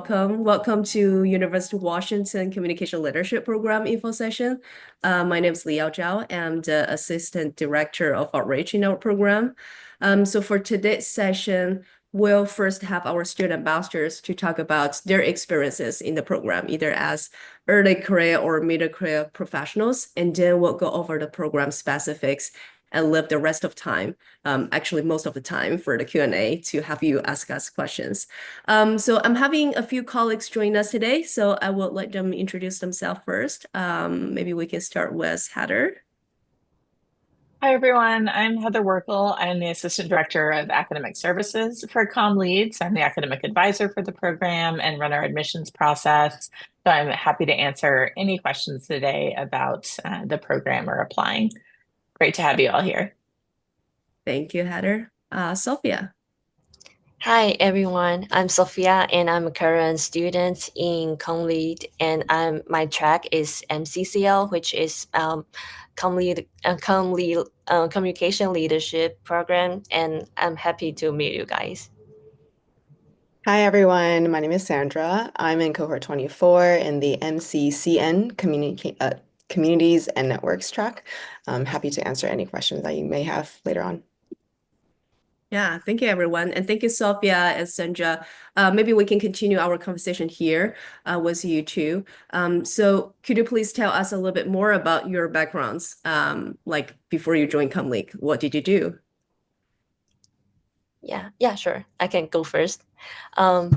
Welcome to University of Washington Communication Leadership Program info session. My name is Liao Zhao. I'm the Assistant Director of Outreach in our program. So for today's session, we'll first have our student ambassadors to talk about their experiences in the program, either as early career or middle career professionals, and then we'll go over the program specifics and leave the rest of time, actually most of the time for the Q&A to have you ask us questions. So I'm having a few colleagues join us today, so I will let them introduce themselves first. Maybe we can start with Heather. Hi, everyone. I'm Heather Werkel. I'm the Assistant Director of Academic Services for CommLeads. I'm the academic advisor for the program and run our admissions process. So I'm happy to answer any questions today about the program or applying. Great to have you all here. Thank you, Heather. Sophia. Hi everyone, I'm Sophia and I'm a current student in CommLead and my track is MCCL, which is CommLead Communication Leadership Program, and I'm happy to meet you guys. Hi everyone, my name is Sandra. I'm in cohort 24 in the MCCN Communities and Networks track. I'm happy to answer any questions that you may have later on. Yeah, thank you, everyone. And thank you, Sophia and Sandra. Maybe we can continue our conversation here with you too. So could you please tell us a little bit more about your backgrounds? Like before you joined CommLink, what did you do? Yeah, sure. I can go first.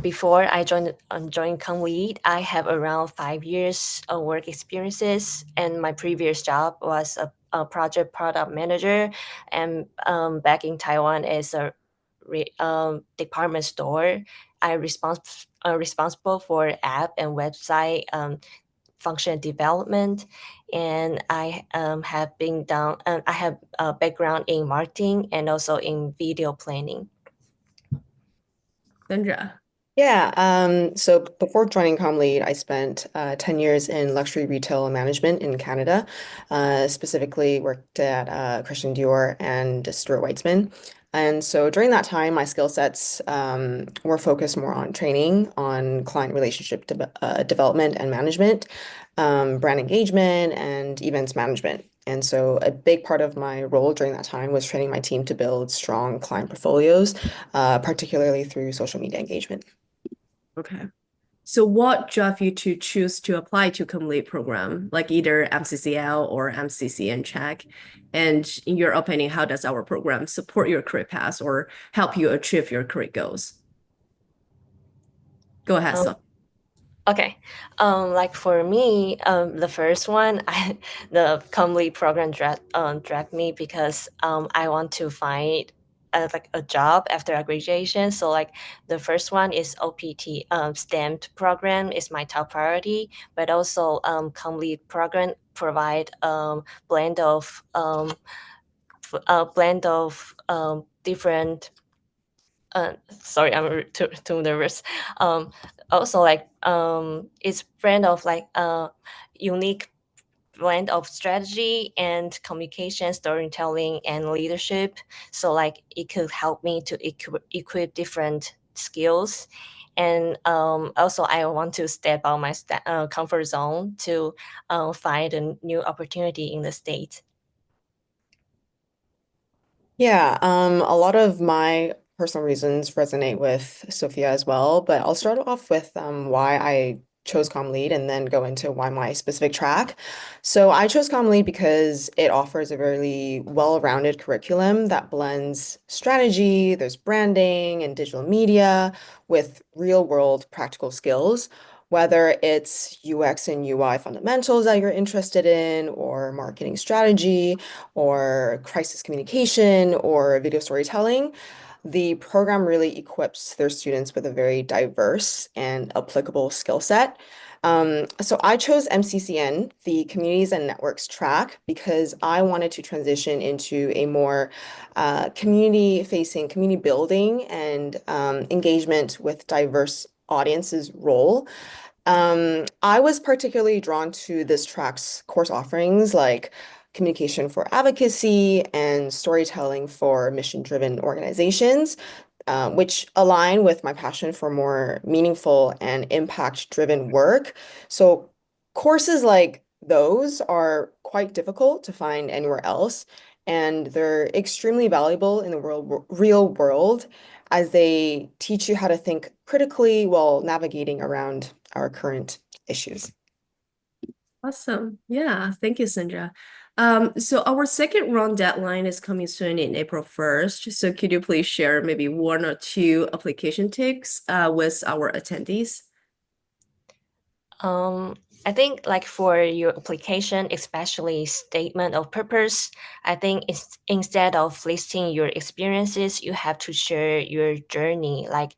Before I joined CommLead, I have around 5 years of work experiences, and my previous job was a project product manager, and back in Taiwan as a department store. I responsible for app and website function development, and I have been down. I have a background in marketing and also in video planning. Sandra. Yeah, so before joining CommLead, I spent 10 years in luxury retail management in Canada, specifically worked at Christian Dior and Stuart Weitzman. And so during that time, my skill sets were focused more on training, on client relationship development and management, brand engagement, and events management. And so a big part of my role during that time was training my team to build strong client portfolios, particularly through social media engagement. Okay. So what drove you to choose to apply to CommLink program, like either MCCL or MCCN track? And in your opinion, how does our program support your career path or help you achieve your career goals? Go ahead, Sophia. Okay, like for me, the first one, the CommLead program dragged me because I want to find like a job after graduation. So like the first one is OPT, STEM program is my top priority, but also CommLead program provide blend of different. Sorry, I'm too nervous. Also like it's blend of like unique blend of strategy and communication, storytelling, and leadership. So like it could help me to equip different skills. And also I want to step out my comfort zone to find a new opportunity in the state. Yeah, a lot of my personal reasons resonate with Sophia as well, but I'll start off with why I chose CommLead and then go into why my specific track. So I chose CommLead because it offers a very well-rounded curriculum that blends strategy, there's branding and digital media with real-world practical skills. Whether it's UX and UI fundamentals that you're interested in, or marketing strategy, or crisis communication, or video storytelling, the program really equips their students with a very diverse and applicable skill set. So I chose MCCN, the Communities and Networks track, because I wanted to transition into a more community-facing, community building and engagement with diverse audiences role. I was particularly drawn to this track's course offerings like communication for advocacy and storytelling for mission-driven organizations which align with my passion for more meaningful and impact-driven work. So courses like those are quite difficult to find anywhere else, and they're extremely valuable in the real world as they teach you how to think critically while navigating around our current issues. Awesome. Yeah, thank you, Sandra. So our second round deadline is coming soon in April 1st. So could you please share maybe one or two application tips with our attendees? I think like for your application, especially statement of purpose, I think it's instead of listing your experiences, you have to share your journey, like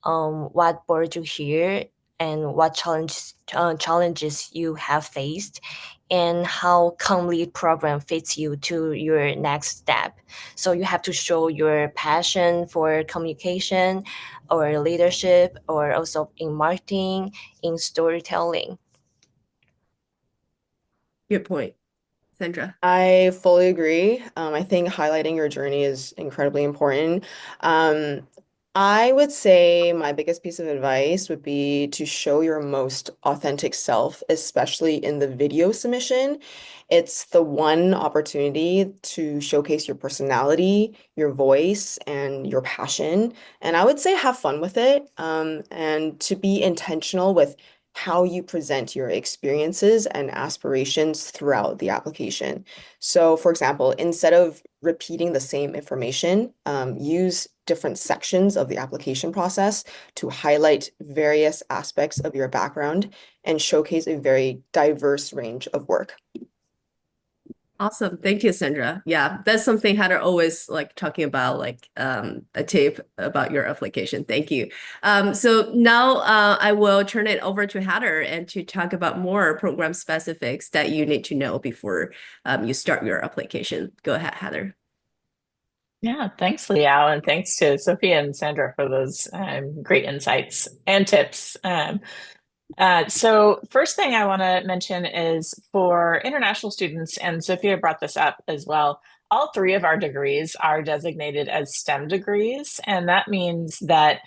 what brought you here and what challenges you have faced and how complete program fits you to your next step. So you have to show your passion for communication or leadership or also in marketing, in storytelling. Good point, Sandra. I fully agree. I think highlighting your journey is incredibly important. Um, I would say my biggest piece of advice would be to show your most authentic self, especially in the video submission. It's the one opportunity to showcase your personality, your voice, and your passion. And I would say have fun with it, and to be intentional with how you present your experiences and aspirations throughout the application. So, for example, instead of repeating the same information, use different sections of the application process to highlight various aspects of your background and showcase a very diverse range of work. Awesome. Thank you, Sandra. Yeah, that's something Heather always like talking about, like a tip about your application. Thank you. So now I will turn it over to Heather and to talk about more program specifics that you need to know before you start your application. Go ahead, Heather. Yeah, thanks, Liao, and thanks to Sophia and Sandra for those great insights and tips. So first thing I want to mention is for international students, and Sophia brought this up as well, all three of our degrees are designated as STEM degrees, and that means that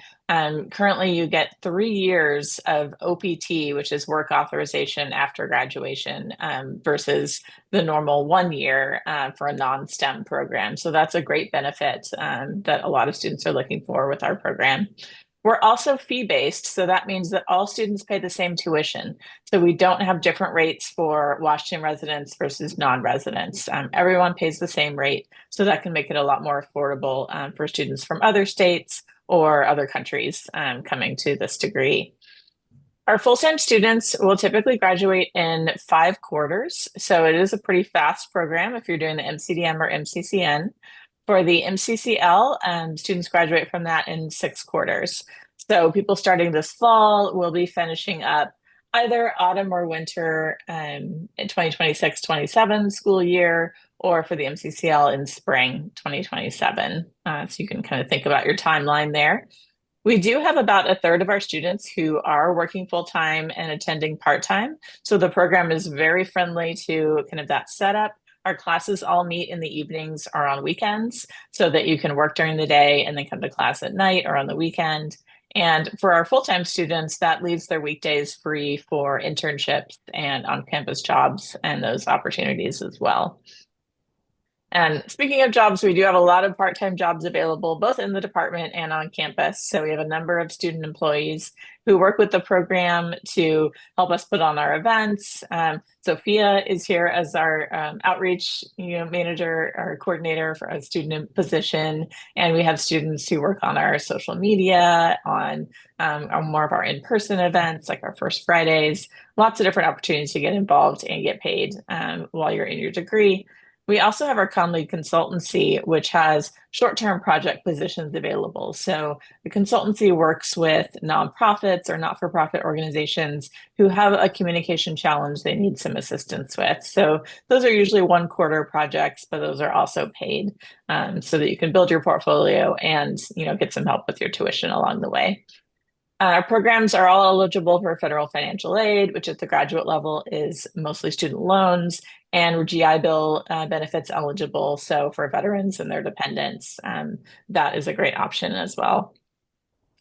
currently you get 3 years of OPT, which is work authorization after graduation, versus the normal 1 year for a non-STEM program. So that's a great benefit that a lot of students are looking for with our program. We're also fee-based, so that means that all students pay the same tuition. So we don't have different rates for Washington residents versus non-residents. Everyone pays the same rate, so that can make it a lot more affordable for students from other states or other countries coming to this degree. Our full-time students will typically graduate in 5 quarters, so it is a pretty fast program if you're doing the MCDM or MCCN. For the MCCL, students graduate from that in 6 quarters. So people starting this fall will be finishing up either autumn or winter in 2026-27 school year, or for the MCCL in spring 2027. So you can kind of think about your timeline there. We do have about a third of our students who are working full-time and attending part-time. So the program is very friendly to kind of that setup. Our classes all meet in the evenings or on weekends so that you can work during the day and then come to class at night or on the weekend. And for our full-time students, that leaves their weekdays free for internships and on-campus jobs and those opportunities as well. And speaking of jobs, we do have a lot of part-time jobs available, both in the department and on campus. So we have a number of student employees who work with the program to help us put on our events. Sophia is here as our outreach manager or coordinator for a student position. And we have students who work on our social media, on more of our in-person events, like our First Fridays. Lots of different opportunities to get involved and get paid while you're in your degree. We also have our ComLead consultancy, which has short-term project positions available. So the consultancy works with nonprofits or not-for-profit organizations who have a communication challenge they need some assistance with. So those are usually 1-quarter projects, but those are also paid so that you can build your portfolio and get some help with your tuition along the way. Our programs are all eligible for federal financial aid, which at the graduate level is mostly student loans. and GI Bill benefits eligible. So for veterans and their dependents, that is a great option as well.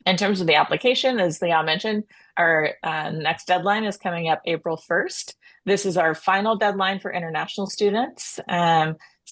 In terms of the application, as Leon mentioned, our next deadline is coming up April 1st. This is our final deadline for international students.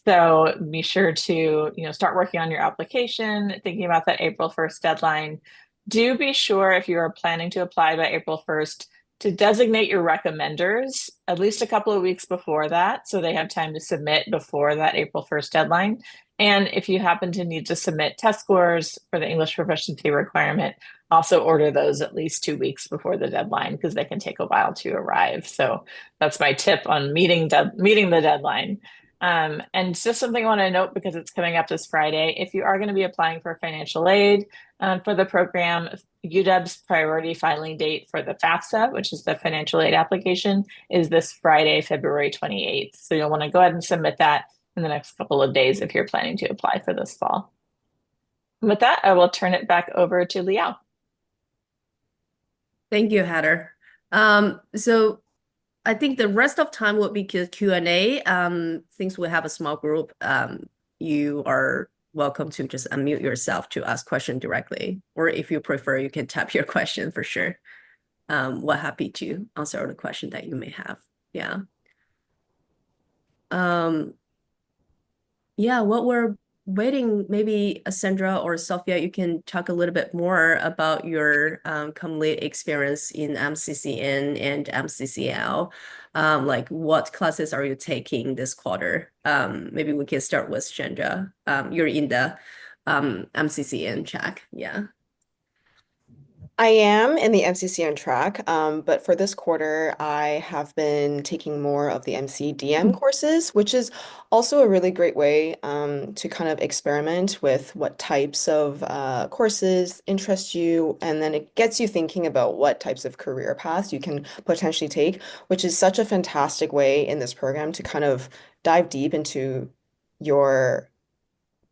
So be sure to start working on your application, thinking about that April 1st deadline. Do be sure, if you are planning to apply by April 1st, to designate your recommenders at least a couple of weeks before that, so they have time to submit before that April 1st deadline. And if you happen to need to submit test scores for the English proficiency requirement, also order those at least 2 weeks before the deadline, because they can take a while to arrive. So that's my tip on meeting the deadline. And just something I want to note, because it's coming up this Friday, if you are going to be applying for financial aid for the program, UW's priority filing date for the FAFSA, which is the financial aid application, is this Friday, February 28th. So you'll want to go ahead and submit that in the next couple of days if you're planning to apply for this fall. And with that, I will turn it back over to Liao. Thank you, Heather. So I think the rest of time will be Q&A. Since we have a small group, you are welcome to just unmute yourself to ask questions directly. Or if you prefer, you can type your question for sure. We're happy to answer all the questions that you may have. Yeah. Yeah, what we're waiting, maybe Sandra or Sophia, you can talk a little bit more about your complete experience in MCCN and MCCL. Like what classes are you taking this quarter? Maybe we can start with Sandra. You're in the MCCN track, yeah. I am in the MCCN track, but for this quarter, I have been taking more of the MCDM courses, which is also a really great way to kind of experiment with what types of courses interest you, and then it gets you thinking about what types of career paths you can potentially take, which is such a fantastic way in this program to kind of dive deep into your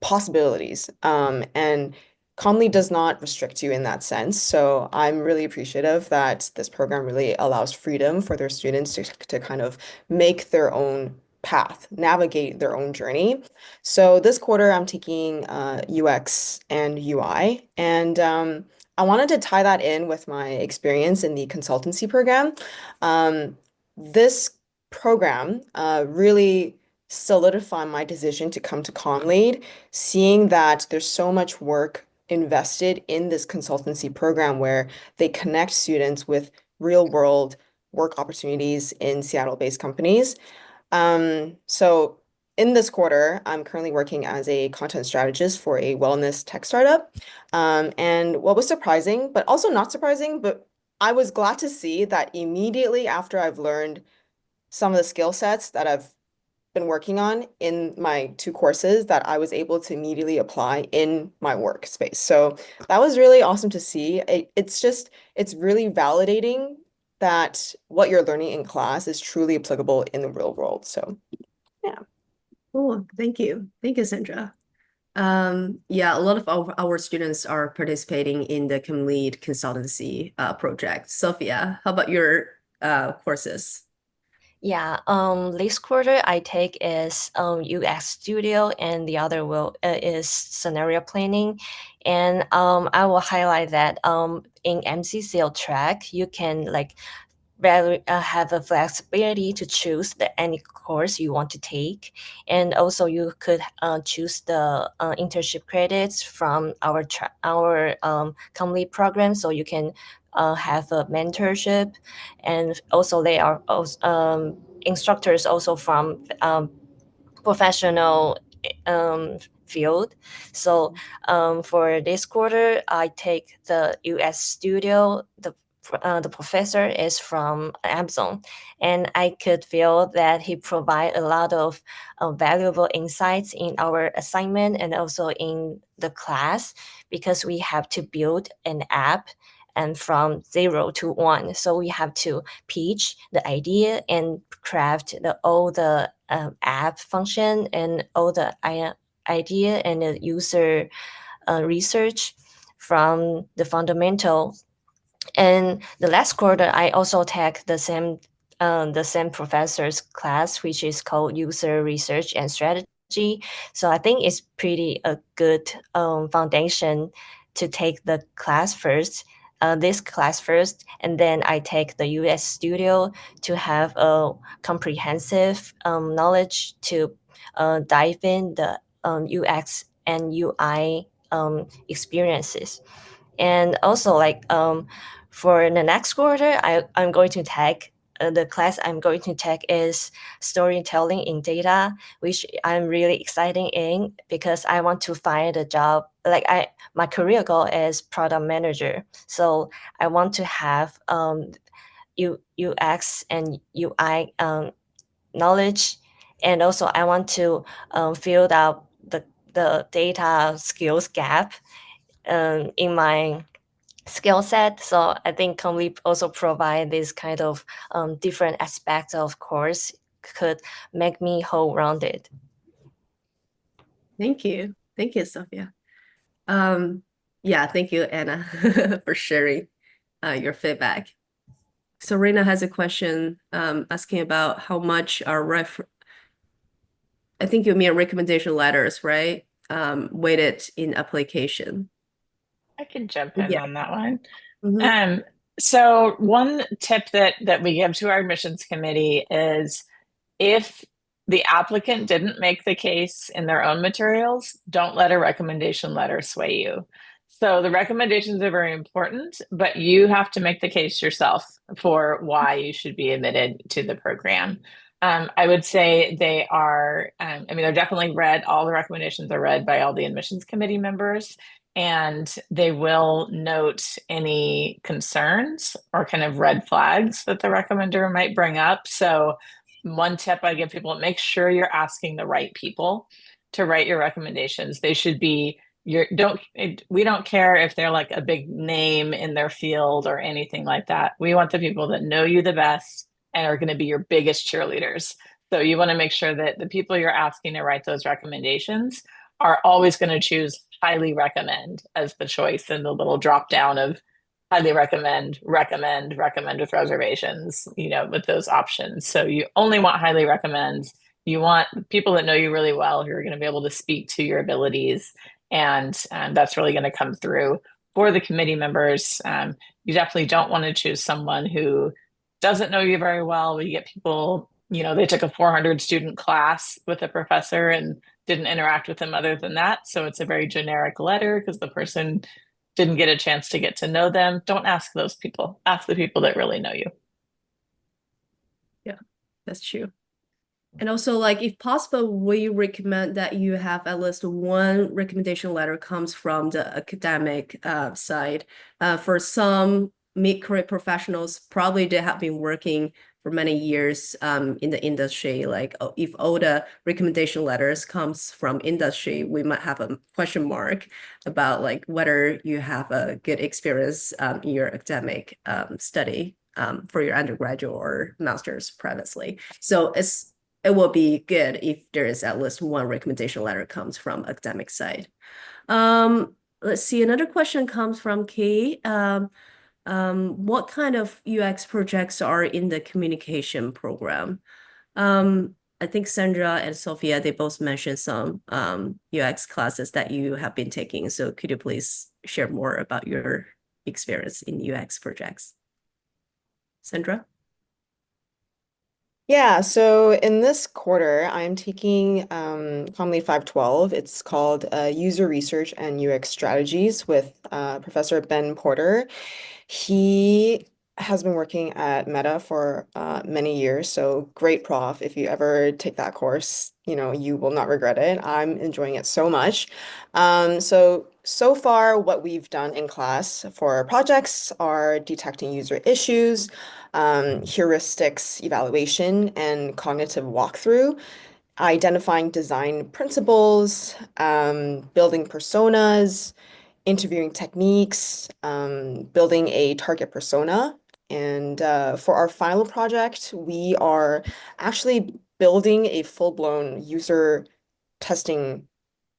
possibilities. And Comly does not restrict you in that sense. So I'm really appreciative that this program really allows freedom for their students to kind of make their own path, navigate their own journey. So this quarter, I'm taking UX and UI. And I wanted to tie that in with my experience in the consultancy program. This program really solidified my decision to come to ComLead, seeing that there's so much work invested in this consultancy program where they connect students with real world work opportunities in Seattle-based companies. So in this quarter, I'm currently working as a content strategist for a wellness tech startup. And what was surprising, but also not surprising, but I was glad to see that immediately after I've learned some of the skill sets that I've been working on in my 2 courses, that I was able to immediately apply in my workspace. So that was really awesome to see. It's really validating that what you're learning in class is truly applicable in the real world. So yeah. Cool. Thank you. Thank you, Sandra. Yeah, a lot of our students are participating in the ComLead consultancy project. Sophia, how about your courses? Yeah, this quarter I take is UX Studio, and the other is scenario planning. And I will highlight that in MCCL track, you can have a flexibility to choose any course you want to take, and also you could choose the internship credits from our ComLead program, so you can have a mentorship, and also they are also, instructors also from professional field. So for this quarter, I take the US Studio. The professor is from Amazon, and I could feel that he provide a lot of valuable insights in our assignment and also in the class, because we have to build an app and from 0 to 1. So we have to pitch the idea and craft all the app function and all the idea and the user research from the fundamental. And the last quarter, I also take the same the same professor's class, which is called User Research and Strategy. So I think it's pretty a good foundation to take the class first, this class first, and then I take the UX Studio to have a comprehensive knowledge to dive in the UX and UI experiences. And also like for the next quarter, I'm going to take the class I'm going to take is storytelling in data, which I'm really excited in because I want to find a job. Like my career goal is product manager. So I want to have UX and UI knowledge. And also I want to fill out the data skills gap in my skill set. So I think ComLeap also provide this kind of different aspects of course could make me whole rounded. Thank you. Thank you, Sophia. Yeah, thank you, Anna, for sharing your feedback. So Reina has a question asking about how much are I think you mean recommendation letters, right? Weighted in application. I can jump in Yeah. on that one. Mhm. So one tip that we give to our admissions committee is if the applicant didn't make the case in their own materials, don't let a recommendation letter sway you. So the recommendations are very important, but you have to make the case yourself for why you should be admitted to the program. I would say they are, I mean, they're definitely read, all the recommendations are read by all the admissions committee members, and they will note any concerns or kind of red flags that the recommender might bring up. So one tip I give people, make sure you're asking the right people to write your recommendations. They should be we don't care if they're like a big name in their field or anything like that. We want the people that know you the best and are going to be your biggest cheerleaders. So you want to make sure that the people you're asking to write those recommendations are always going to choose highly recommend as the choice in the little drop down of highly recommend with reservations, with those options. So you only want highly recommends. You want people that know you really well who are going to be able to speak to your abilities, and that's really going to come through for the committee members. You definitely don't want to choose someone who doesn't know you very well. We get people, they took a 400 student class with a professor and didn't interact with them other than that. So it's a very generic letter because the person didn't get a chance to get to know them. Don't ask those people. Ask the people that really know you. Yeah, that's true. And also, like, if possible, we recommend that you have at least one recommendation letter comes from the academic side. For some mid-career professionals, probably they have been working for many years in the industry. Like, if all the recommendation letters comes from industry, we might have a question mark about like whether you have a good experience in your academic study for your undergraduate or master's previously. So it will be good if there is at least one recommendation letter comes from academic side. Let's see, another question comes from Kay. What kind of UX projects are in the communication program? I think Sandra and Sophia, they both mentioned some UX classes that you have been taking. So could you please share more about your experience in UX projects? Sandra? Yeah, so in this quarter, I'm taking ComLead 512. It's called User Research and UX Strategies with Professor Ben Porter. He has been working at Meta for many years, so great prof. If you ever take that course, you will not regret it. I'm enjoying it so much. So far, what we've done in class for our projects are detecting user issues, heuristics evaluation, and cognitive walkthrough, identifying design principles, building personas, interviewing techniques, building a target persona. And for our final project, we are actually building a full-blown user testing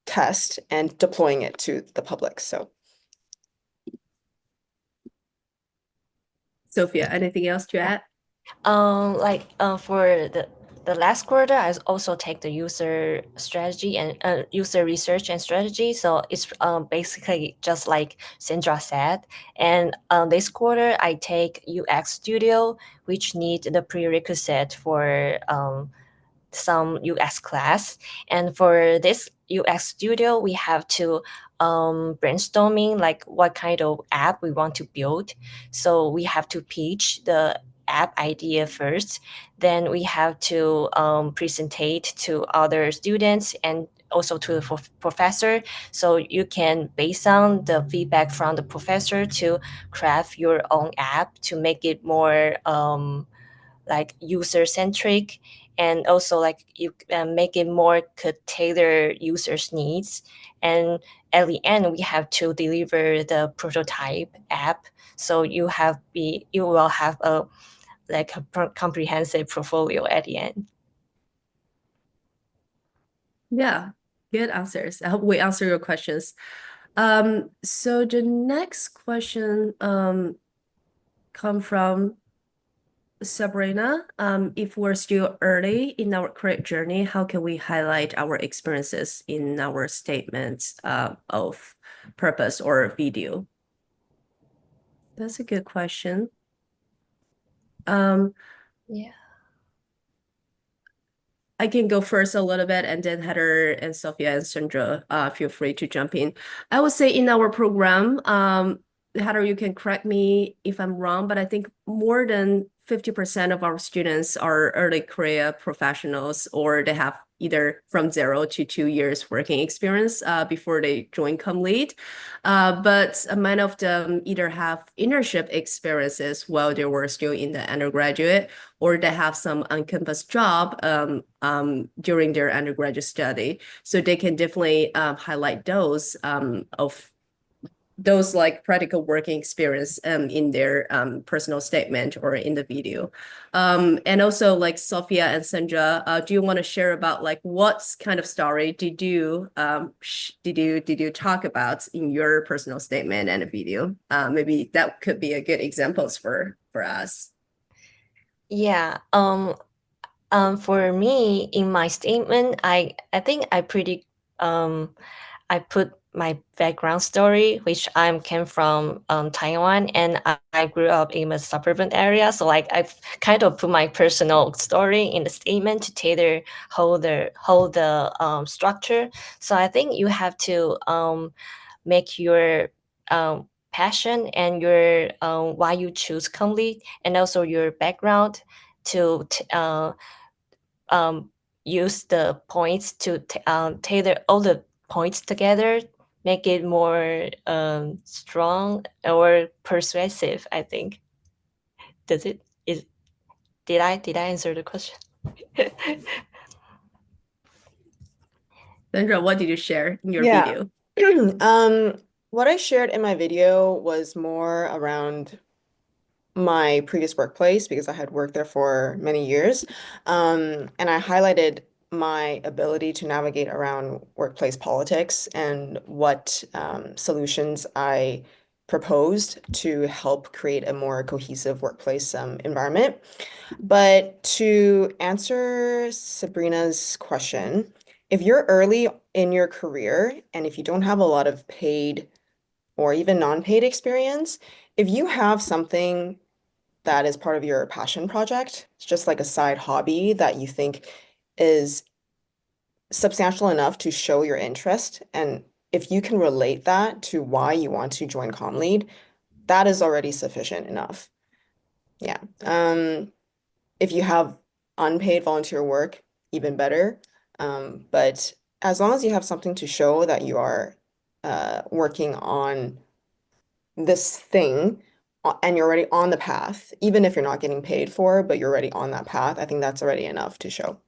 test and deploying it to the public. So Sophia, anything else to add? For the last quarter, I also take the user strategy and user research and strategy. So it's basically just like Sandra said. And this quarter, I take UX Studio, which need the prerequisite for some UX class. And for this UX Studio, we have to brainstorming like what kind of app we want to build. So we have to pitch the app idea first. Then we have to presentate to other students and also to the professor. So you can, based on the feedback from the professor, to craft your own app to make it more like user centric, and also like you make it more could tailor users needs. And at the end we have to deliver the prototype app, so you will have a like a comprehensive portfolio at the end. Yeah, good answers. I hope we answer your questions. So the next question come from Sabrina. If we're still early in our career journey, how can we highlight our experiences in our statements of purpose or video? That's a good question. Yeah. I can go first a little bit, and then Heather and Sophia and Sandra, feel free to jump in. I would say in our program, Heather, you can correct me if I'm wrong, but I think more than 50% of our students are early career professionals, or they have either from 0 to 2 years working experience before they join ComLead. But many of them either have internship experiences while they were still in the undergraduate, or they have some on-campus job during their undergraduate study. So they can definitely highlight those of those like practical working experience in their personal statement or in the video. And also like Sophia and Sandra, do you want to share about like what kind of story did you talk about in your personal statement and a video? Maybe that could be a good examples for us. Yeah. For me, in my statement, I think I put my background story, which I came from Taiwan, and I grew up in a suburban area. So like I've kind of put my personal story in the statement to tailor hold the structure. So I think you have to make your passion and your why you choose ComLead, and also your background to use the points to tailor all the points together, make it more strong or persuasive, I think. Does it is did I answer the question? Sandra, what did you share in your video? What I shared in my video was more around my previous workplace because I had worked there for many years. And I highlighted my ability to navigate around workplace politics and what solutions I proposed to help create a more cohesive workplace environment. But to answer Sabrina's question, if you're early in your career and if you don't have a lot of paid or even non-paid experience, if you have something that is part of your passion project, it's just like a side hobby that you think is substantial enough to show your interest, and if you can relate that to why you want to join ComLead, that is already sufficient enough. Yeah. If you have unpaid volunteer work, even better. But as long as you have something to show that you are working on this thing and you're already on the path, even if you're not getting paid for, but you're already on that path, I think that's already enough to show.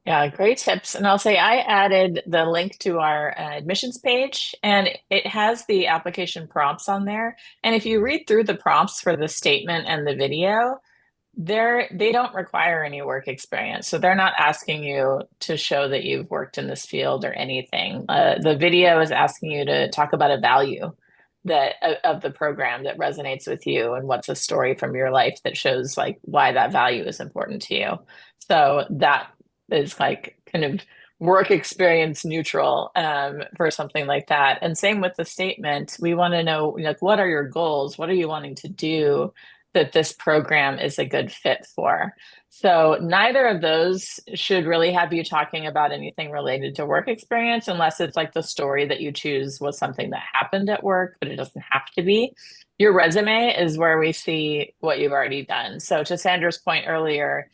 Yeah, great tips. And I'll say I added the link to our admissions page, and it has the application prompts on there. And if you read through the prompts for the statement and the video, they don't require any work experience. So they're not asking you to show that you've worked in this field or anything. The video is asking you to talk about a value. that of the program that resonates with you, and what's a story from your life that shows like why that value is important to you. So that is like kind of work experience neutral for something like that. And same with the statement. We want to know, like, what are your goals? What are you wanting to do that this program is a good fit for? So neither of those should really have you talking about anything related to work experience, unless it's like the story that you choose was something that happened at work, but it doesn't have to be. Your resume is where we see what you've already done. So to Sandra's point earlier,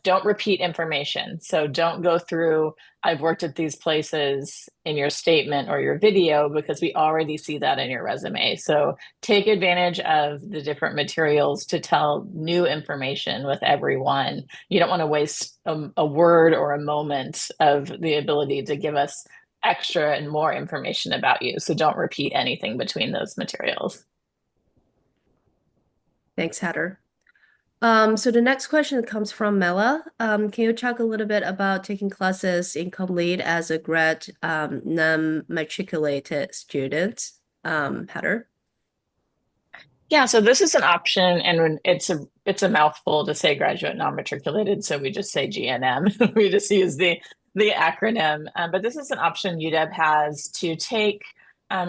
don't repeat information. So don't go through, I've worked at these places in your statement or your video, because we already see that in your resume. So take advantage of the different materials to tell new information with everyone. You don't want to waste a word or a moment of the ability to give us extra and more information about you. So don't repeat anything between those materials. Thanks, Heather. So the next question comes from Mela. Can you talk a little bit about taking classes in ComLead as a grad non-matriculated student? Heather? Yeah, so this is an option, and it's a mouthful to say graduate non-matriculated, so we just say GNM. We just use the acronym. But this is an option UW has to take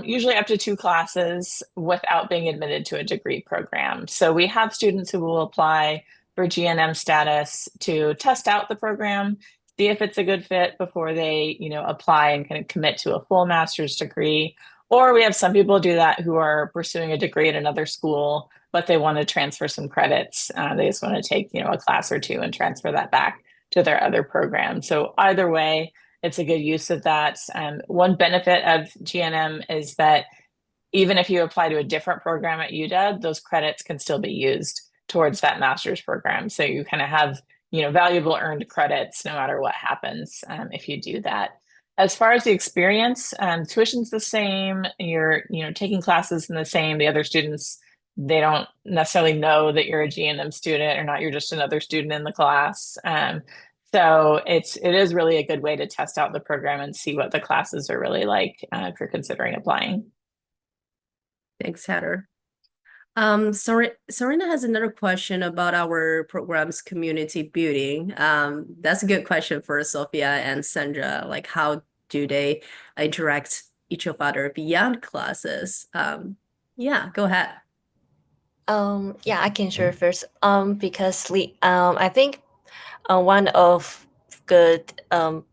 usually up to 2 classes without being admitted to a degree program. So we have students who will apply for GNM status to test out the program, see if it's a good fit before they, apply and kind of commit to a full master's degree. Or we have some people do that who are pursuing a degree at another school, but they want to transfer some credits. They just want to take, a class or two and transfer that back to their other program. So either way, it's a good use of that. One benefit of GNM is that even if you apply to a different program at UW, those credits can still be used towards that master's program. So you kind of have, valuable earned credits no matter what happens if you do that. As far as the experience, tuition's the same. You're, taking classes in the same. The other students, they don't necessarily know that you're a GNM student or not. You're just another student in the class. So it is really a good way to test out the program and see what the classes are really like if you're considering applying. Thanks, Heather. Serena has another question about our program's community building. That's a good question for Sophia and Sandra. Like, how do they interact each other beyond classes? Yeah, go ahead. Yeah, I can share first. Because I think one of good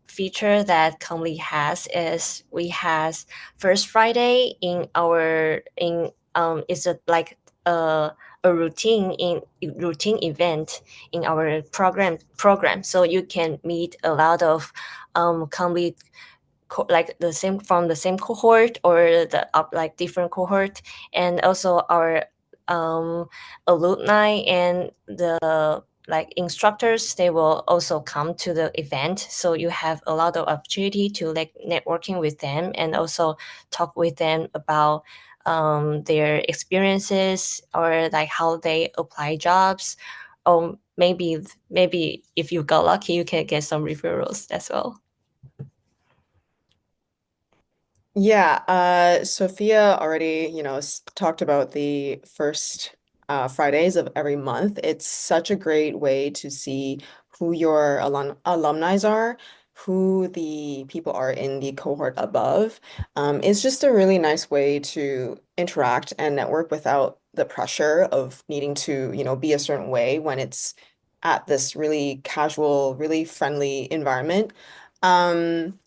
feature that ComLead has is we has first Friday in our is a like a routine event in our program, so you can meet a lot of ComLead like the same from the same cohort or the like different cohort, and also our alumni and the like instructors, they will also come to the event. So you have a lot of opportunity to like networking with them and also talk with them about their experiences or like how they apply jobs. Maybe if you got lucky, you can get some referrals as well. Yeah, Sophia already, talked about the first Fridays of every month. It's such a great way to see who your alumni are, who the people are in the cohort above. It's just a really nice way to interact and network without the pressure of needing to, be a certain way when it's at this really casual, really friendly environment. Um,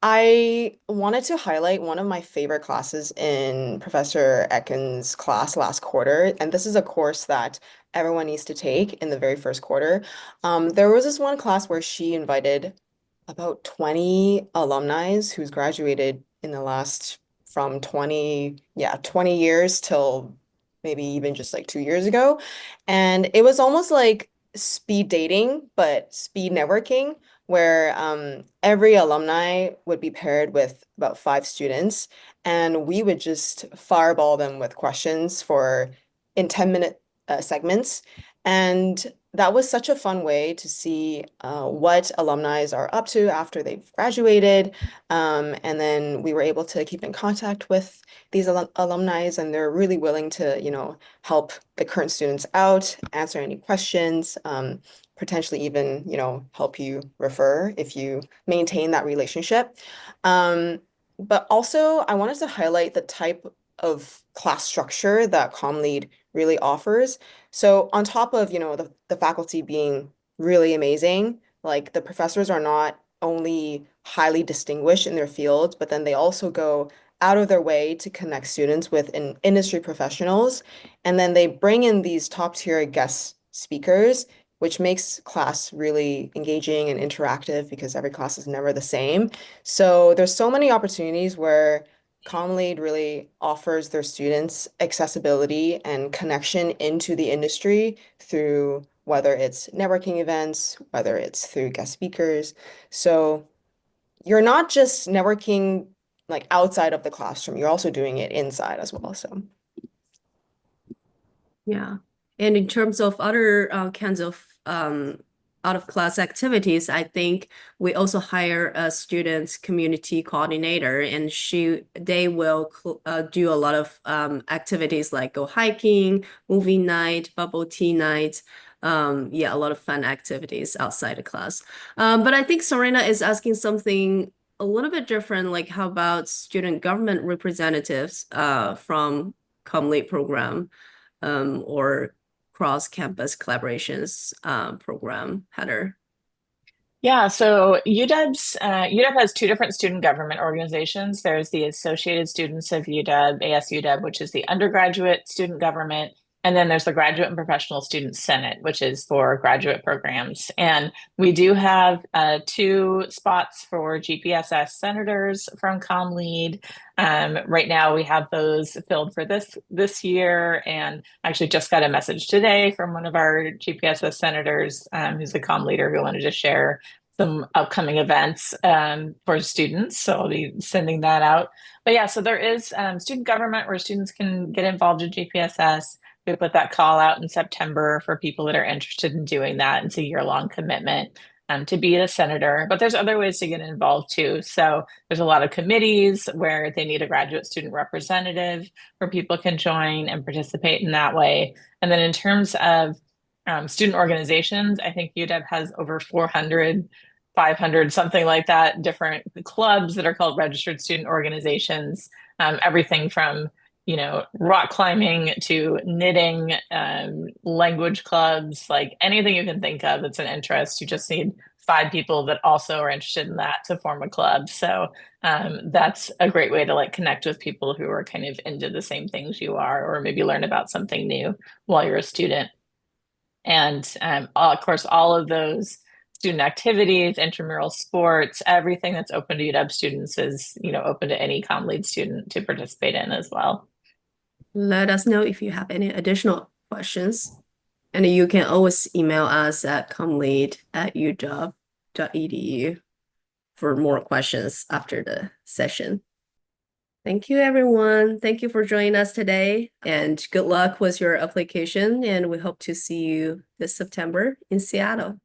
I wanted to highlight one of my favorite classes in Professor Ekin's class last quarter, and this is a course that everyone needs to take in the very first quarter. There was this one class where she invited about 20 alumni who's graduated in the last from 20 years till maybe even just like 2 years ago. And it was almost like speed dating, but speed networking where every alumni would be paired with about 5 students, and we would just fireball them with questions for in 10-minute segments. And that was such a fun way to see what alumni are up to after they've graduated. And then we were able to keep in contact with these alumni, and they're really willing to, help the current students out, answer any questions, potentially even, help you refer if you maintain that relationship. But also, I wanted to highlight the type of class structure that CommLead really offers. So on top of, the faculty being really amazing, like the professors are not only highly distinguished in their fields, but then they also go out of their way to connect students with industry professionals. And then they bring in these top tier guest speakers, which makes class really engaging and interactive because every class is never the same. So there's so many opportunities where CommLead really offers their students accessibility and connection into the industry through whether it's networking events, whether it's through guest speakers. So you're not just networking like outside of the classroom, you're also doing it inside as well. So Yeah. And in terms of other kinds of out of class activities, I think we also hire a student community coordinator, and they will do a lot of activities like go hiking, movie night, bubble tea night. Yeah, a lot of fun activities outside of class. But I think Serena is asking something a little bit different, like how about student government representatives from CommLead program or cross-campus collaborations program, Heather? Yeah, so UW has two different student government organizations. There's the Associated Students of UW, ASUW, which is the undergraduate student government, and then there's the Graduate and Professional Student Senate, which is for graduate programs. And we do have 2 spots for GPSS senators from CommLead. Right now, we have those filled for this year, and actually just got a message today from one of our GPSS senators, who's a comm leader, who wanted to share some upcoming events for students. So I'll be sending that out. But yeah, so there is student government where students can get involved in GPSS. We put that call out in September for people that are interested in doing that. It's a year-long commitment to be a senator. But there's other ways to get involved too. So there's a lot of committees where they need a graduate student representative where people can join and participate in that way. And then in terms of student organizations, I think UW has over 400, 500, something like that, different clubs that are called registered student organizations. Everything from rock climbing to knitting, language clubs, like anything you can think of that's an interest. You just need 5 people that also are interested in that to form a club. So that's a great way to like connect with people who are kind of into the same things you are, or maybe learn about something new while you're a student. And of course, all of those student activities, intramural sports, everything that's open to UW students is, open to any CommLead student to participate in as well. Let us know if you have any additional questions. And you can always email us at commlead@uw.edu for more questions after the session. Thank you, everyone. Thank you for joining us today, and good luck with your application. And we hope to see you this September in Seattle.